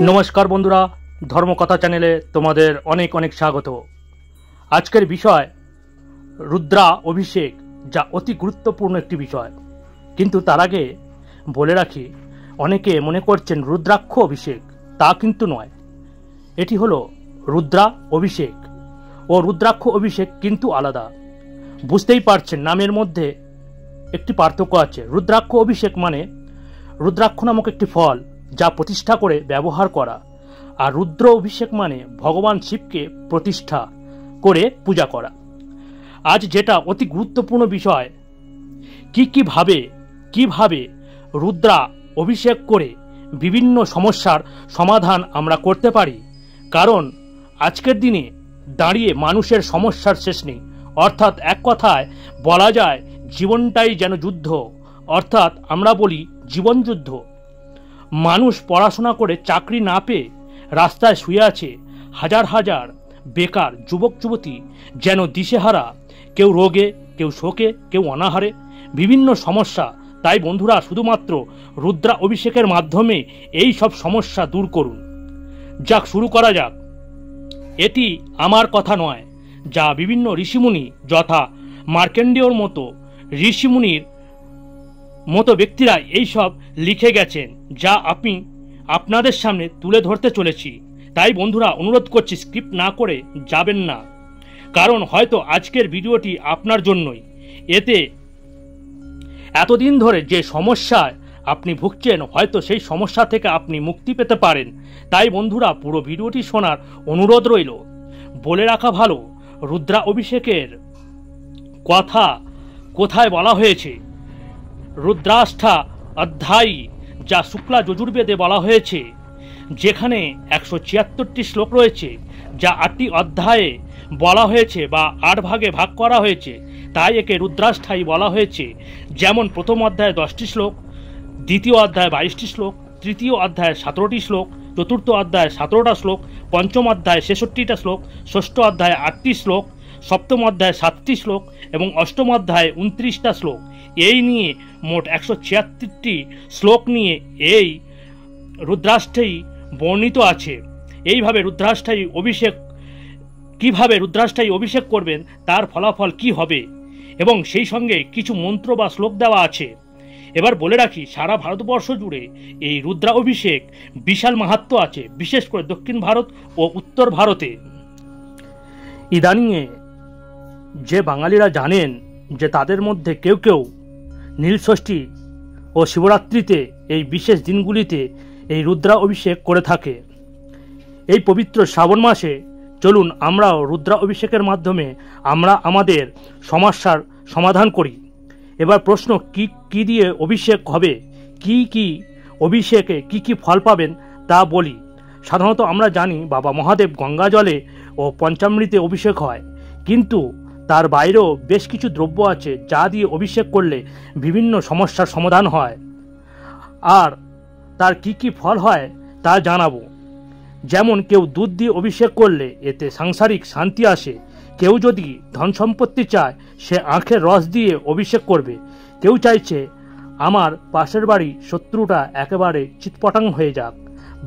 নমস্কার বন্ধুরা, ধর্মকথা চ্যানেলে তোমাদের অনেক অনেক স্বাগত। আজকের বিষয় রুদ্রা অভিষেক, যা অতি গুরুত্বপূর্ণ একটি বিষয়। কিন্তু তার আগে বলে রাখি, অনেকে মনে করছেন রুদ্রাক্ষ অভিষেক, তা কিন্তু নয়। এটি হলো রুদ্রা অভিষেক ও রুদ্রাক্ষ অভিষেক কিন্তু আলাদা। বুঝতেই পারছেন, নামের মধ্যে একটি পার্থক্য আছে। রুদ্রাক্ষ অভিষেক মানে রুদ্রাক্ষ নামক একটি ফল, যা প্রতিষ্ঠা করে ব্যবহার করা। আর রুদ্র অভিষেক মানে ভগবান শিবকে প্রতিষ্ঠা করে পূজা করা। আজ যেটা অতি গুরুত্বপূর্ণ বিষয়, কিভাবে রুদ্রা অভিষেক করে বিভিন্ন সমস্যার সমাধান আমরা করতে পারি। কারণ আজকের দিনে দাঁড়িয়ে মানুষের সমস্যার শেষ নেই। অর্থাৎ এক কথায় বলা যায়, জীবনটাই যেন যুদ্ধ, অর্থাৎ আমরা বলি জীবন যুদ্ধ। মানুষ পড়াশোনা করে চাকরি না পেয়ে রাস্তায় শুয়ে আছে। হাজার হাজার বেকার যুবক যুবতী যেন দিশেহারা, কেউ রোগে, কেউ শোকে, কেউ অনাহারে, বিভিন্ন সমস্যা। তাই বন্ধুরা, শুধুমাত্র রুদ্রা অভিষেকের মাধ্যমে এই সব সমস্যা দূর করুন। যাক, শুরু করা যাক। এটি আমার কথা নয়, যা বিভিন্ন ঋষিমুনি, যথা মার্কেন্ডেয়র মতো ঋষিমুনির মতো ব্যক্তিরা এই সব লিখে গেছেন, যা আমি আপনাদের সামনে তুলে ধরতে চলেছি। তাই বন্ধুরা, অনুরোধ করছি স্কিপ না করে যাবেন না, কারণ হয়তো আজকের ভিডিওটি আপনার জন্যই। এতে এতদিন ধরে যে সমস্যায় আপনি ভুগছেন, হয়তো সেই সমস্যা থেকে আপনি মুক্তি পেতে পারেন। তাই বন্ধুরা, পুরো ভিডিওটি শোনার অনুরোধ রইল। বলে রাখা ভালো, রুদ্রা অভিষেকের কথা কোথায় বলা হয়েছে। রুদ্রাষ্ঠা অধ্যায়ী, যা শুক্লা যজুর্বেদে বলা হয়েছে, যেখানে 176টি শ্লোক রয়েছে, যা 8টি অধ্যায়ে বলা হয়েছে বা 8 ভাগে ভাগ করা হয়েছে। তাই একে রুদ্রাষ্ঠায়ী বলা হয়েছে। যেমন প্রথম অধ্যায়ে 10টি শ্লোক, দ্বিতীয় অধ্যায়ে 22টি শ্লোক, তৃতীয় অধ্যায়ে 17টি শ্লোক, চতুর্থ অধ্যায়ে 17টা শ্লোক, পঞ্চম অধ্যায়ে 66টা শ্লোক, ষষ্ঠ অধ্যায়ে 8টি শ্লোক, সপ্তম অধ্যায়ে 7টি শ্লোক এবং অষ্টম অধ্যায়ে 29টা শ্লোক। এই নিয়ে মোট 176টি শ্লোক নিয়ে এই রুদ্রাষ্ঠায়ী বর্ণিত আছে। এইভাবে রুদ্রাষ্ঠায়ী অভিষেক, কিভাবে রুদ্রাষ্ঠায়ী অভিষেক করবেন, তার ফলাফল কি হবে, এবং সেই সঙ্গে কিছু মন্ত্র বা শ্লোক দেওয়া আছে। এবার বলে রাখি, সারা ভারতবর্ষ জুড়ে এই রুদ্রা অভিষেক বিশাল মাহাত্ম্য আছে, বিশেষ করে দক্ষিণ ভারত ও উত্তর ভারতে। ইদানিংয়ে যে বাঙালিরা জানেন যে তাদের মধ্যে কেউ কেউ নীলষষ্ঠী ও শিবরাত্রিতে, এই বিশেষ দিনগুলিতে এই রুদ্রা অভিষেক করে থাকে। এই পবিত্র শ্রাবণ মাসে চলুন আমরাও রুদ্রা অভিষেকের মাধ্যমে আমরা আমাদের সমস্যার সমাধান করি। এবার প্রশ্ন, কি দিয়ে অভিষেক হবে, কি অভিষেকে কি ফল পাবেন তা বলি। সাধারণত আমরা জানি বাবা মহাদেব গঙ্গা জলে ও পঞ্চামৃতে অভিষেক হয়, কিন্তু তার বাইরেও বেশ কিছু দ্রব্য আছে যা দিয়ে অভিষেক করলে বিভিন্ন সমস্যার সমাধান হয়। আর তার কি ফল হয় তা জানাবো। যেমন কেউ দুধ দিয়ে অভিষেক করলে এতে সাংসারিক শান্তি আসে। কেউ যদি ধন সম্পত্তি চায়, সে আখের রস দিয়ে অভিষেক করবে। কেউ চাইছে আমার পাশের বাড়ি শত্রুটা একেবারে চিৎপটাং হয়ে যাক,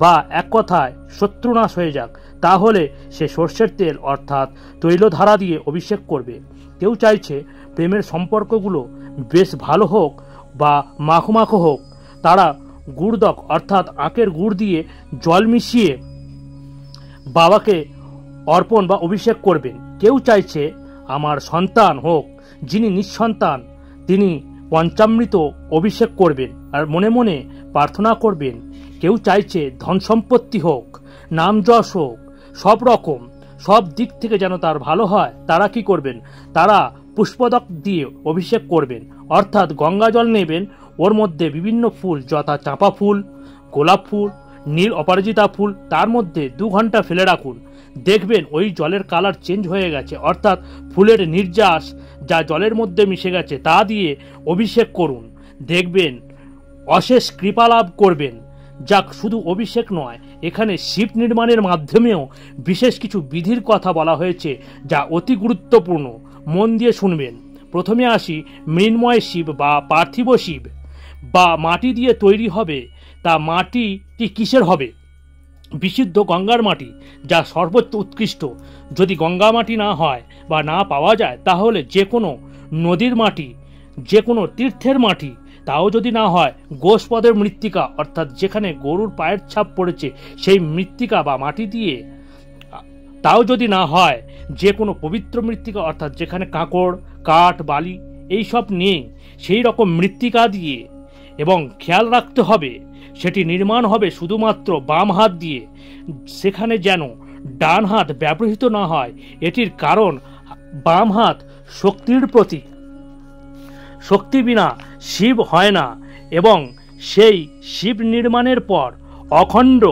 বা এক কথায় শত্রুনাশ হয়ে যাক, তাহলে সে সর্ষের তেল অর্থাৎ তৈলধারা দিয়ে অভিষেক করবে। কেউ চাইছে প্রেমের সম্পর্কগুলো বেশ ভালো হোক বা মাখো হোক, তারা গুড়দক অর্থাৎ আখের গুড় দিয়ে জল মিশিয়ে বাবাকে অর্পণ বা অভিষেক করবেন। কেউ চাইছে আমার সন্তান হোক, যিনি নিঃসন্তান তিনি পঞ্চামৃত অভিষেক করবেন আর মনে মনে প্রার্থনা করবেন। কেউ চাইছে ধন সম্পত্তি হোক, নাম যশ হোক, সব রকম সব দিক থেকে যেন তার ভালো হয়, তারা কি করবেন, তারা পুষ্পদক দিয়ে অভিষেক করবেন। অর্থাৎ গঙ্গা জল নেবেন, ওর মধ্যে বিভিন্ন ফুল, যথা চাঁপা ফুল, গোলাপ ফুল, নীল অপরাজিতা ফুল, তার মধ্যে 2 ঘন্টা ফেলে রাখুন। দেখবেন ওই জলের কালার চেঞ্জ হয়ে গেছে, অর্থাৎ ফুলের নির্যাস যা জলের মধ্যে মিশে গেছে তা দিয়ে অভিষেক করুন। দেখবেন অশেষ কৃপা লাভ করবেন। যাক, শুধু অভিষেক নয়, এখানে শিব নির্মাণের মাধ্যমেও বিশেষ কিছু বিধির কথা বলা হয়েছে, যা অতি গুরুত্বপূর্ণ। মন দিয়ে শুনবেন। প্রথমে আসি মৃন্ময় শিব বা পার্থিব শিব, বা মাটি দিয়ে তৈরি হবে। তা মাটিটি কিসের হবে? বিশুদ্ধ গঙ্গার মাটি, যা সর্বোচ্চ উৎকৃষ্ট। যদি গঙ্গা মাটি না হয় বা না পাওয়া যায়, তাহলে যে কোনো নদীর মাটি, যে কোনো তীর্থের মাটি, তাও যদি না হয় গোষ্পদের মৃত্তিকা, অর্থাৎ যেখানে গরুর পায়ের ছাপ পড়েছে সেই মৃত্তিকা বা মাটি দিয়ে, তাও যদি না হয় যে কোনো পবিত্র মৃত্তিকা, অর্থাৎ যেখানে কাঁকড়, কাঠ, বালি এইসব নেই, সেই রকম মৃত্তিকা দিয়ে। এবং খেয়াল রাখতে হবে সেটি নির্মাণ হবে শুধুমাত্র বাম হাত দিয়ে, সেখানে যেন ডান হাত ব্যবহৃত না হয়। এটির কারণ বাম হাত শক্তির প্রতীক, শক্তি বিনা শিব হয় না। এবং সেই শিব নির্মাণের পর অখণ্ড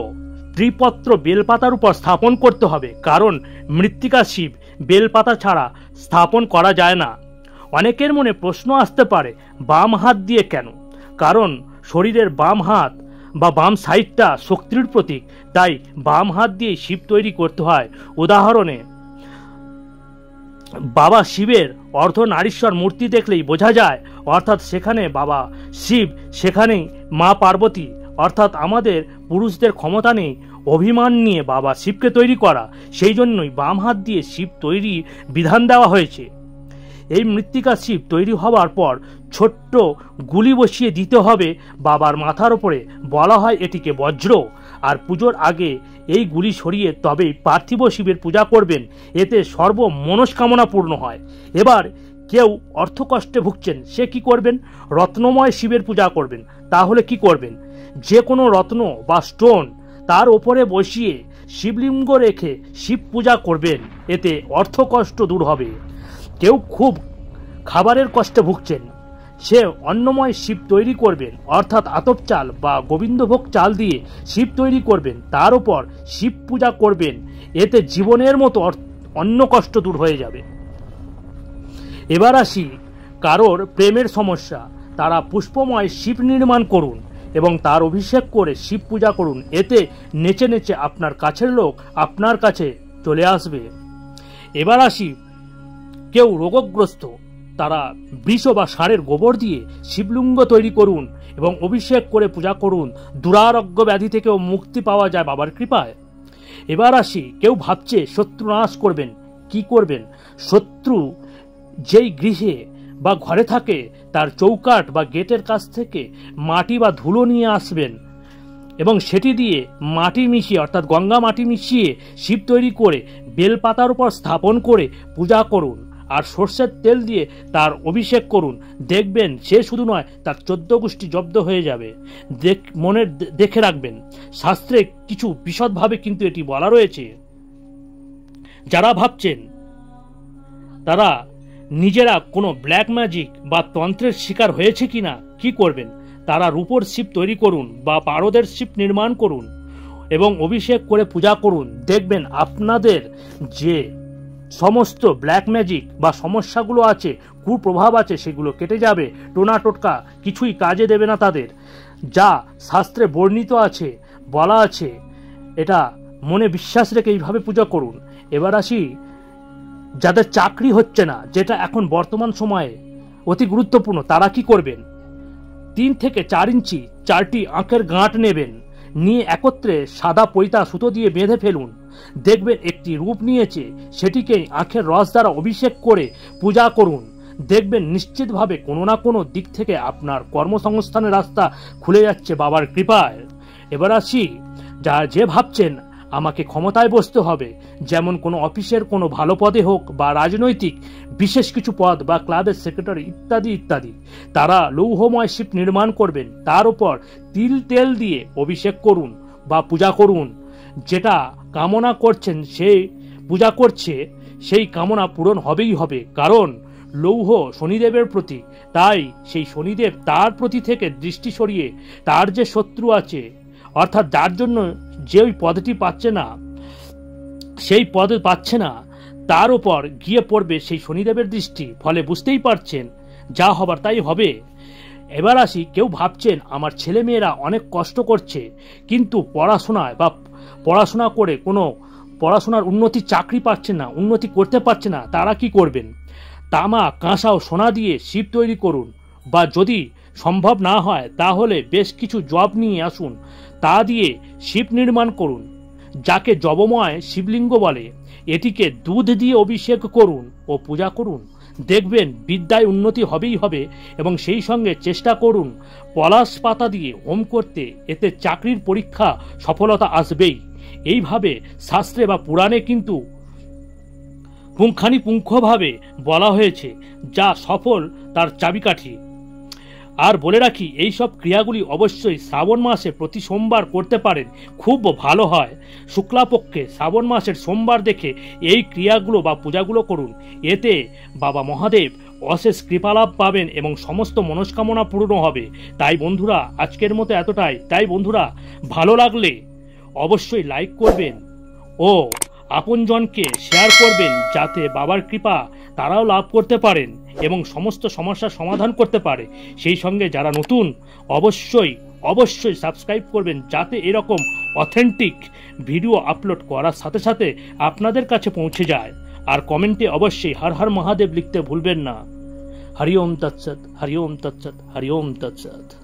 ত্রিপত্র বেলপাতার উপর স্থাপন করতে হবে, কারণ মৃত্তিকা শিব বেলপাতা ছাড়া স্থাপন করা যায় না। অনেকের মনে প্রশ্ন আসতে পারে, বাম হাত দিয়ে কেন? কারণ শরীরের বাম হাত বা বাম সাইডটা শক্তির প্রতীক, তাই বাম হাত দিয়ে শিব তৈরি করতে হয়। উদাহরণে বাবা শিবের অর্ধনারীশ্বর মূর্তি দেখলেই বোঝা যায়, অর্থাৎ সেখানে বাবা শিব, সেখানেই মা পার্বতী। অর্থাৎ আমাদের পুরুষদের ক্ষমতা নেই অভিমান নিয়ে বাবা শিবকে তৈরি করা, সেই জন্যই বাম হাত দিয়ে শিব তৈরি বিধান দেওয়া হয়েছে। এই মৃত্তিকা শিব তৈরি হওয়ার পর ছোট্ট গুলি বসিয়ে দিতে হবে বাবার মাথার ওপরে। বলা হয় এটিকে বজ্র। আর পুজোর আগে এই গুলি সরিয়ে তবেই পার্থিব শিবের পূজা করবেন, এতে সর্ব মনস্কামনা পূর্ণ হয়। এবার কেউ অর্থকষ্টে ভুগছেন, সে কি করবেন? রত্নময় শিবের পূজা করবেন। তাহলে কি করবেন? যে কোনো রত্ন বা স্টোন তার ওপরে বসিয়ে শিবলিঙ্গ রেখে শিব পূজা করবেন, এতে অর্থকষ্ট দূর হবে। কেউ খুব খাবারের কষ্টে ভুগছেন, সে অন্নময় শিব তৈরি করবেন, অর্থাৎ আতপ চাল বা গোবিন্দভোগ চাল দিয়ে শিব তৈরি করবেন, তার উপর শিব পূজা করবেন, এতে জীবনের মতো অন্য কষ্ট দূর হয়ে যাবে। এবার আসি কারোর প্রেমের সমস্যা, তারা পুষ্পময় শিব নির্মাণ করুন এবং তার অভিষেক করে শিব পূজা করুন, এতে নেচে নেচে আপনার কাছের লোক আপনার কাছে চলে আসবে। এবার আসি কেউ রোগগ্রস্ত, তারা বৃষ বা ষাঁড়ের গোবর দিয়ে শিবলিঙ্গ তৈরি করুন এবং অভিষেক করে পূজা করুন, দুরারোগ্য ব্যাধি থেকেও মুক্তি পাওয়া যায় বাবার কৃপায়। এবার আসি কেউ ভাবছে শত্রু নাশ করবেন, কি করবেন? শত্রু যেই গৃহে বা ঘরে থাকে তার চৌকাঠ বা গেটের কাছ থেকে মাটি বা ধুলো নিয়ে আসবেন এবং সেটি দিয়ে মাটি মিশিয়ে, অর্থাৎ গঙ্গা মাটি মিশিয়ে শিব তৈরি করে বেলপাতার উপর স্থাপন করে পূজা করুন আর সর্ষের তেল দিয়ে তার অভিষেক করুন। দেখবেন সে শুধু নয়, তার 14 গোষ্ঠী জব্দ হয়ে যাবে। মনে দেখে রাখবেন, শাস্ত্রে কিছু বিশদভাবে কিন্তু এটি বলা রয়েছে। যারা ভাবছেন তারা নিজেরা কোনো ব্ল্যাক ম্যাজিক বা তন্ত্রের শিকার হয়েছে কিনা, কি করবেন? তারা রূপোর শিব তৈরি করুন বা পারদের শিব নির্মাণ করুন এবং অভিষেক করে পূজা করুন। দেখবেন আপনাদের যে সমস্ত ব্ল্যাক ম্যাজিক বা সমস্যাগুলো আছে, কুপ্রভাব আছে, সেগুলো কেটে যাবে। টোনা টোটকা কিছুই কাজে দেবে না তাদের, যা শাস্ত্রে বর্ণিত আছে, বলা আছে। এটা মনে বিশ্বাস রেখে এইভাবে পূজা করুন। এবার আসি যাদের চাকরি হচ্ছে না, যেটা এখন বর্তমান সময়ে অতি গুরুত্বপূর্ণ, তারা কি করবেন? 3 থেকে 4 ইঞ্চি 4টি আখের গাঁট নেবেন, নিয়ে একত্রে সাদা পৈতা সুতো দিয়ে বেঁধে ফেলুন। দেখবেন একটি রূপ নিয়েছে, সেটিকে আখের রস দ্বারা অভিষেক করে পূজা করুন। দেখবেন নিশ্চিতভাবে কোনো না কোনো দিক থেকে আপনার কর্মসংস্থানের রাস্তা খুলে যাচ্ছে বাবার কৃপায়। এবার আসি যে ভাবছেন আমাকে ক্ষমতায় বসতে হবে, যেমন কোনো অফিসের কোনো ভালো পদে হোক বা রাজনৈতিক বিশেষ কিছু পদ বা ক্লাবের সেক্রেটারি ইত্যাদি ইত্যাদি, তারা লৌহময় শিব নির্মাণ করবেন, তার উপর তিল তেল দিয়ে অভিষেক করুন বা পূজা করুন। যেটা কামনা করছেন, সেই পূজা করছে, সেই কামনা পূরণ হবেই হবে। কারণ লৌহ শনিদেবের প্রতি, তাই সেই শনিদেব তার প্রতি থেকে দৃষ্টি সরিয়ে তার যে শত্রু আছে, অর্থাৎ যার জন্য যে ওই পদটি পাচ্ছে না, সেই পদ পাচ্ছে না, তার উপর গিয়ে পড়বে সেই শনিদেবের দৃষ্টি। ফলে বুঝতেই পারছেন যা হবার তাই হবে। এবার আসি কেউ ভাবছেন আমার ছেলেমেয়েরা অনেক কষ্ট করছে, কিন্তু পড়াশোনা করে কোনো পড়াশোনার উন্নতি চাকরি পাচ্ছে না, উন্নতি করতে পারছে না, তারা কি করবেন? তামা, কাঁসা ও সোনা দিয়ে শিব তৈরি করুন, বা যদি সম্ভব না হয় তাহলে বেশ কিছু জব নিয়ে আসুন, তা দিয়ে শিব নির্মাণ করুন। যাকে জবময় শিবলিঙ্গ বলে, এটিকে দুধ দিয়ে অভিষেক করুন ও পূজা করুন। দেখবেন বিদ্যায় উন্নতি হবেই হবে, এবং সেই সঙ্গে চেষ্টা করুন পলাশ পাতা দিয়ে হোম করতে, এতে চাকরির পরীক্ষা সফলতা আসবেই। এইভাবে শাস্ত্রে বা পুরাণে কিন্তু পুঙ্খানুপুঙ্খভাবে বলা হয়েছে, যা সফল তার চাবিকাঠি। আর বলে রাখি, এই সব ক্রিয়াগুলি অবশ্যই শ্রাবণ মাসে প্রতি সোমবার করতে পারেন, খুব ভালো হয়। শুক্লাপক্ষে শ্রাবণ মাসের সোমবার দেখে এই ক্রিয়াগুলো বা পূজাগুলো করুন, এতে বাবা মহাদেব অশেষ কৃপালাভ পাবেন এবং সমস্ত মনস্কামনা পূর্ণ হবে। তাই বন্ধুরা, আজকের মতো এতটাই। তাই বন্ধুরা, ভালো লাগলে অবশ্যই লাইক করবেন ও আপনজনকে শেয়ার করবেন, যাতে বাবার কৃপা তারাও লাভ করতে পারেন এবং সমস্ত সমস্যার সমাধান করতে পারে। সেই সঙ্গে যারা নতুন, অবশ্যই সাবস্ক্রাইব করবেন, যাতে এরকম অথেন্টিক ভিডিও আপলোড করার সাথে সাথে আপনাদের কাছে পৌঁছে যায়। আর কমেন্টে অবশ্যই হর হর মহাদেব লিখতে ভুলবেন না। হরি ওম তৎসৎ, হরি ওম তৎসৎ, হরি ওম তৎসৎ।